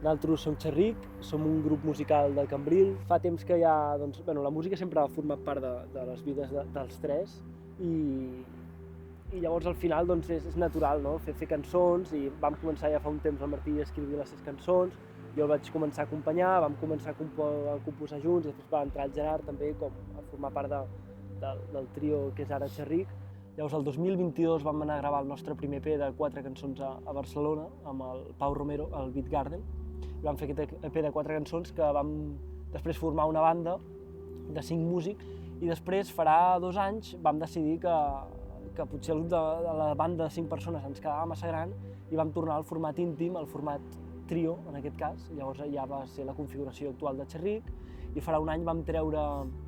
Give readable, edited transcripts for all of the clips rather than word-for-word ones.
Nosaltres som Xerric, som un grup musical de Cambril. Fa temps que ja, doncs, la música sempre ha format part de les vides dels tres i llavors al final doncs, és natural, no? fer cançons, i vam començar ja fa un temps el Martí a escriure les 6 cançons, jo el vaig començar a acompanyar, vam començar a composar junts, i després va entrar el Gerard també a formar part del trio que és ara Xerric. Llavors el 2022 vam anar a gravar el nostre primer EP de 4 cançons a Barcelona amb el Pau Romero, al Beat Garden. I vam fer aquest EP de 4 cançons que vam després formar una banda de 5 músics, i després farà 2 anys vam decidir que potser el grup de la banda de 5 persones ens quedava massa gran i vam tornar al format íntim, al format trio en aquest cas. Llavors ja va ser la configuració actual de Xerric, i farà un any vam treure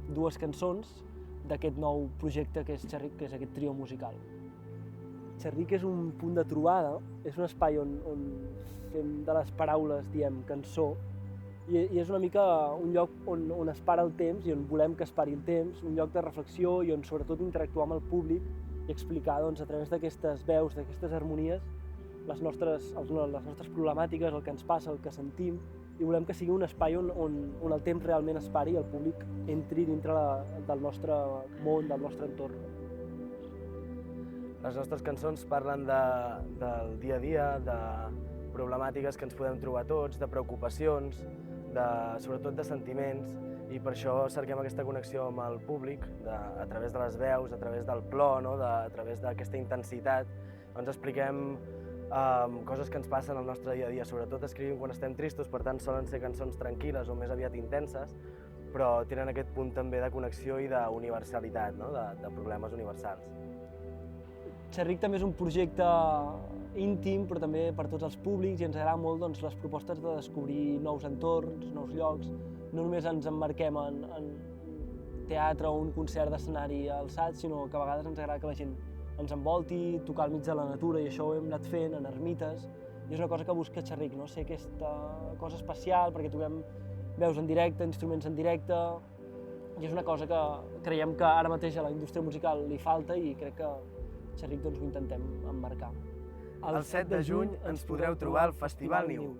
2 cançons d'aquest nou projecte que és Xerric, que és aquest trio musical. Xerric és un punt de trobada, és un espai on fem de les paraules, diem, cançó, i és una mica un lloc on es para el temps i on volem que es pari el temps, un lloc de reflexió i on sobretot interactuar amb el públic i explicar doncs, a través d'aquestes veus, d'aquestes harmonies, les nostres problemàtiques, el que ens passa, el que sentim, i volem que sigui un espai on el temps realment es pari i el públic entri dintre del nostre món, del nostre entorn. Les nostres cançons parlen del dia a dia, de problemàtiques que ens podem trobar tots, de preocupacions, sobretot de sentiments, i per això cerquem aquesta connexió amb el públic, a través de les veus, a través del plor, no? A través d'aquesta intensitat. Doncs expliquem coses que ens passen al nostre dia a dia. Sobretot escrivim quan estem tristos, per tant solen ser cançons tranquil·les o més aviat intenses, però tenen aquest punt també de connexió i d'universalitat, no? De problemes universals. Xerric també és un projecte íntim, però també per tots els públics, i ens agrada molt doncs, les propostes de descobrir nous entorns, nous llocs. No només ens emmarquem en teatre o un concert d'escenari alçat, sinó que a vegades ens agrada que la gent ens envolti, tocar al mig de la natura, i això ho hem anat fent en ermites, i és una cosa que busca Xerric, no? Ser aquesta cosa especial, perquè toquem veus en directe, instruments en directe, i és una cosa que creiem que ara mateix a la indústria musical li falta, i crec que Xerric doncs, ho intentem emmarcar. El 7 de juny ens podreu trobar al Festival Niu.